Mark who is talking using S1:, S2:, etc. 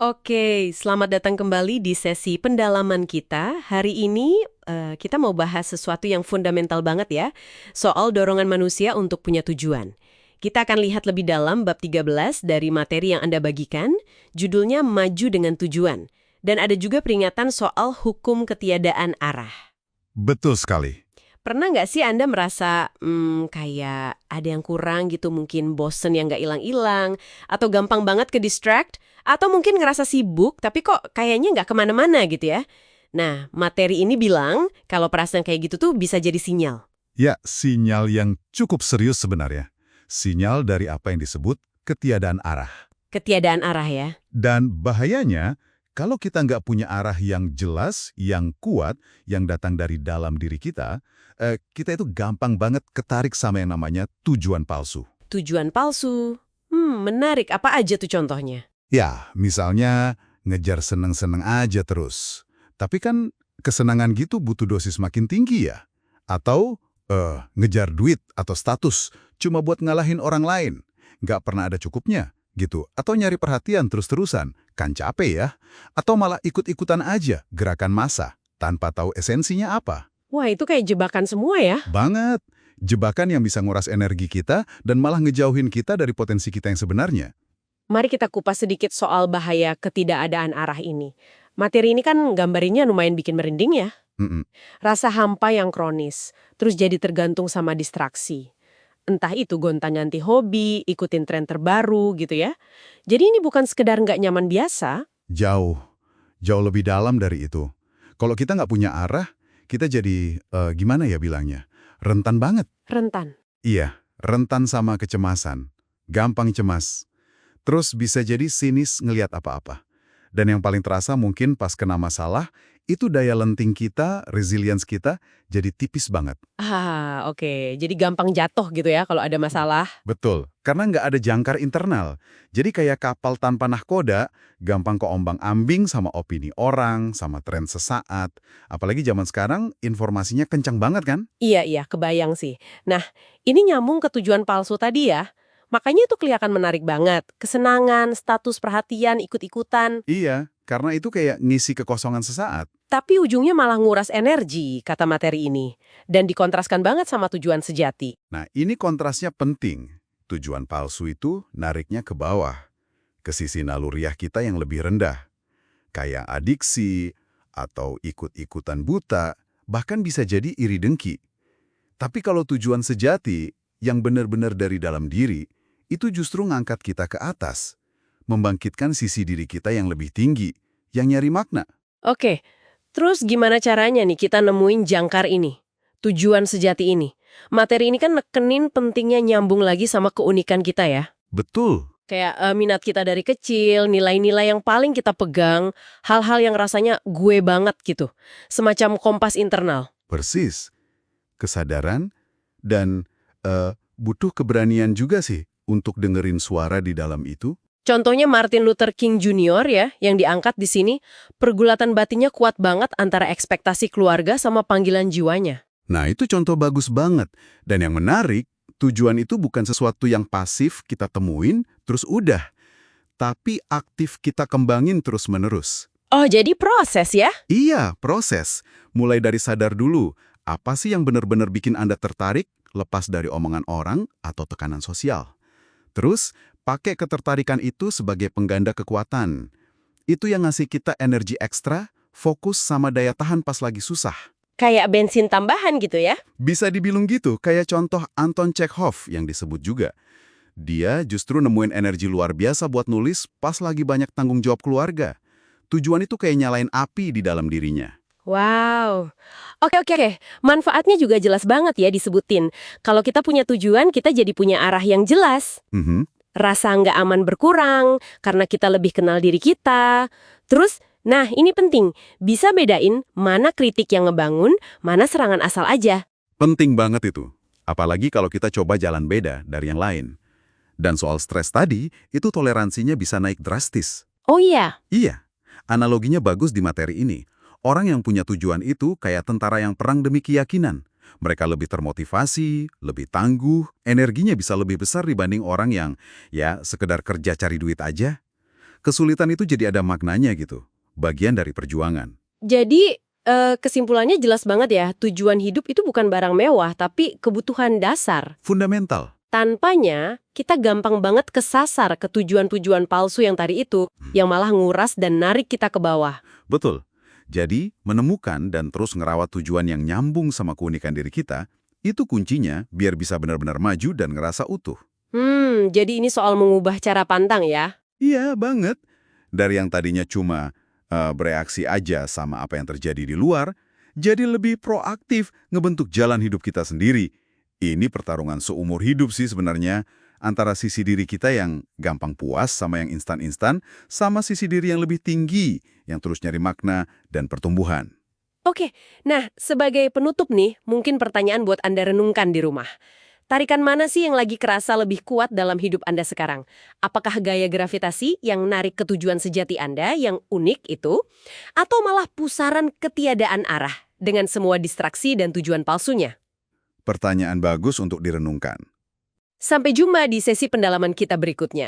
S1: Oke, selamat datang kembali di sesi pendalaman kita. Hari ini kita mau bahas sesuatu yang fundamental banget ya, soal dorongan manusia untuk punya tujuan. Kita akan lihat lebih dalam bab 13 dari materi yang Anda bagikan, judulnya Maju dengan Tujuan. Dan ada juga peringatan soal hukum ketiadaan arah.
S2: Betul sekali.
S1: Pernah nggak sih Anda merasa kayak ada yang kurang gitu, mungkin bosen yang nggak hilang-hilang, atau gampang banget ke distract, atau mungkin ngerasa sibuk tapi kok kayaknya nggak kemana-mana gitu ya? Nah, materi ini bilang kalau perasaan kayak gitu tuh bisa jadi sinyal.
S2: Ya, sinyal yang cukup serius sebenarnya. Sinyal dari apa yang disebut ketiadaan arah.
S1: Ketiadaan arah ya.
S2: Dan bahayanya, kalau kita nggak punya arah yang jelas, yang kuat, yang datang dari dalam diri kita itu gampang banget ketarik sama yang namanya tujuan palsu.
S1: Tujuan palsu. Menarik. Apa aja tuh contohnya?
S2: Ya, misalnya ngejar seneng-seneng aja terus. Tapi kan kesenangan gitu butuh dosis makin tinggi ya. Atau ngejar duit atau status cuma buat ngalahin orang lain. Nggak pernah ada cukupnya gitu. Atau nyari perhatian terus-terusan. Kan capek ya. Atau malah ikut-ikutan aja gerakan massa tanpa tahu esensinya apa.
S1: Wah, itu kayak jebakan semua ya.
S2: Banget. Jebakan yang bisa nguras energi kita dan malah ngejauhin kita dari potensi kita yang sebenarnya.
S1: Mari kita kupas sedikit soal bahaya ketidakadaan arah ini. Materi ini kan gambarinnya lumayan bikin merinding ya.
S2: Mm-mm.
S1: Rasa hampa yang kronis, terus jadi tergantung sama distraksi. Entah itu gonta-ganti hobi, ikutin tren terbaru gitu ya. Jadi ini bukan sekedar nggak nyaman biasa,
S2: Jauh. Jauh lebih dalam dari itu. Kalau kita nggak punya arah, kita jadi, gimana ya bilangnya? Rentan banget.
S1: rentan.
S2: Iya, rentan sama kecemasan. Gampang cemas. Terus bisa jadi sinis ngelihat apa-apa. Dan yang paling terasa mungkin pas kena masalah, itu daya lenting kita, resilience kita, jadi tipis banget.
S1: Oke. Jadi gampang jatuh gitu ya kalau ada masalah.
S2: Betul, karena nggak ada jangkar internal. Jadi kayak kapal tanpa nahkoda, gampang keombang-ambing sama opini orang, sama tren sesaat. Apalagi zaman sekarang, informasinya kencang banget kan?
S1: Iya, iya, kebayang sih. Nah, ini nyambung ke tujuan palsu tadi ya. Makanya itu kelihatan menarik banget. Kesenangan, status perhatian, ikut-ikutan.
S2: Iya, karena itu kayak ngisi kekosongan sesaat.
S1: Tapi ujungnya malah nguras energi, kata materi ini. Dan dikontraskan banget sama tujuan sejati.
S2: Nah, ini kontrasnya penting. Tujuan palsu itu nariknya ke bawah, ke sisi naluriah kita yang lebih rendah. Kayak adiksi, atau ikut-ikutan buta, bahkan bisa jadi iri dengki. Tapi kalau tujuan sejati, yang benar-benar dari dalam diri, itu justru ngangkat kita ke atas, membangkitkan sisi diri kita yang lebih tinggi, yang nyari makna.
S1: Oke, terus gimana caranya nih kita nemuin jangkar ini? Tujuan sejati ini. Materi ini kan nekenin pentingnya nyambung lagi sama keunikan kita ya.
S2: Betul,
S1: Kayak minat kita dari kecil, nilai-nilai yang paling kita pegang, hal-hal yang rasanya gue banget gitu. Semacam kompas internal.
S2: persis. Kesadaran dan butuh keberanian juga sih untuk dengerin suara di dalam itu.
S1: Contohnya Martin Luther King Jr. ya, yang diangkat di sini, pergulatan batinnya kuat banget antara ekspektasi keluarga sama panggilan jiwanya.
S2: Nah, itu contoh bagus banget. Dan yang menarik, tujuan itu bukan sesuatu yang pasif kita temuin, terus udah. Tapi aktif kita kembangin terus-menerus.
S1: Oh, jadi proses ya?
S2: Iya, proses. Mulai dari sadar dulu, apa sih yang benar-benar bikin Anda tertarik, lepas dari omongan orang atau tekanan sosial. Terus, pakai ketertarikan itu sebagai pengganda kekuatan. Itu yang ngasih kita energi ekstra, fokus sama daya tahan pas lagi susah.
S1: Kayak bensin tambahan gitu ya?
S2: Bisa dibilang gitu, kayak contoh Anton Chekhov yang disebut juga. Dia justru nemuin energi luar biasa buat nulis pas lagi banyak tanggung jawab keluarga. Tujuan itu kayak nyalain api di dalam dirinya.
S1: Wow. Oke. Manfaatnya juga jelas banget ya disebutin. Kalau kita punya tujuan, kita jadi punya arah yang jelas.
S2: Mhm.
S1: Rasa nggak aman berkurang, karena kita lebih kenal diri kita. Terus, nah ini penting, bisa bedain mana kritik yang ngebangun, mana serangan asal aja.
S2: Penting banget itu. Apalagi kalau kita coba jalan beda dari yang lain. Dan soal stres tadi, itu toleransinya bisa naik drastis.
S1: Oh iya,
S2: Iya, analoginya bagus di materi ini. Orang yang punya tujuan itu kayak tentara yang perang demi keyakinan. Mereka lebih termotivasi, lebih tangguh, energinya bisa lebih besar dibanding orang yang, ya, sekedar kerja cari duit aja. kesulitan itu jadi ada maknanya gitu, bagian dari perjuangan.
S1: Jadi, kesimpulannya jelas banget ya, tujuan hidup itu bukan barang mewah, tapi kebutuhan dasar.
S2: Fundamental.
S1: Tanpanya, kita gampang banget kesasar ke tujuan-tujuan palsu yang tadi itu, yang malah nguras dan narik kita ke bawah.
S2: Betul. Jadi, menemukan dan terus ngerawat tujuan yang nyambung sama keunikan diri kita, itu kuncinya biar bisa benar-benar maju dan ngerasa utuh.
S1: Jadi ini soal mengubah cara pandang ya?
S2: Iya, banget. Dari yang tadinya cuma bereaksi aja sama apa yang terjadi di luar, jadi lebih proaktif ngebentuk jalan hidup kita sendiri. Ini pertarungan seumur hidup sih sebenarnya, antara sisi diri kita yang gampang puas sama yang instan-instan, sama sisi diri yang lebih tinggi, yang terus nyari makna dan pertumbuhan.
S1: Oke, nah sebagai penutup nih, mungkin pertanyaan buat Anda renungkan di rumah. Tarikan mana sih yang lagi kerasa lebih kuat dalam hidup Anda sekarang? Apakah gaya gravitasi yang narik ke tujuan sejati Anda yang unik itu? Atau malah pusaran ketiadaan arah dengan semua distraksi dan tujuan palsunya?
S2: Pertanyaan bagus untuk direnungkan.
S1: Sampai jumpa di sesi pendalaman kita berikutnya.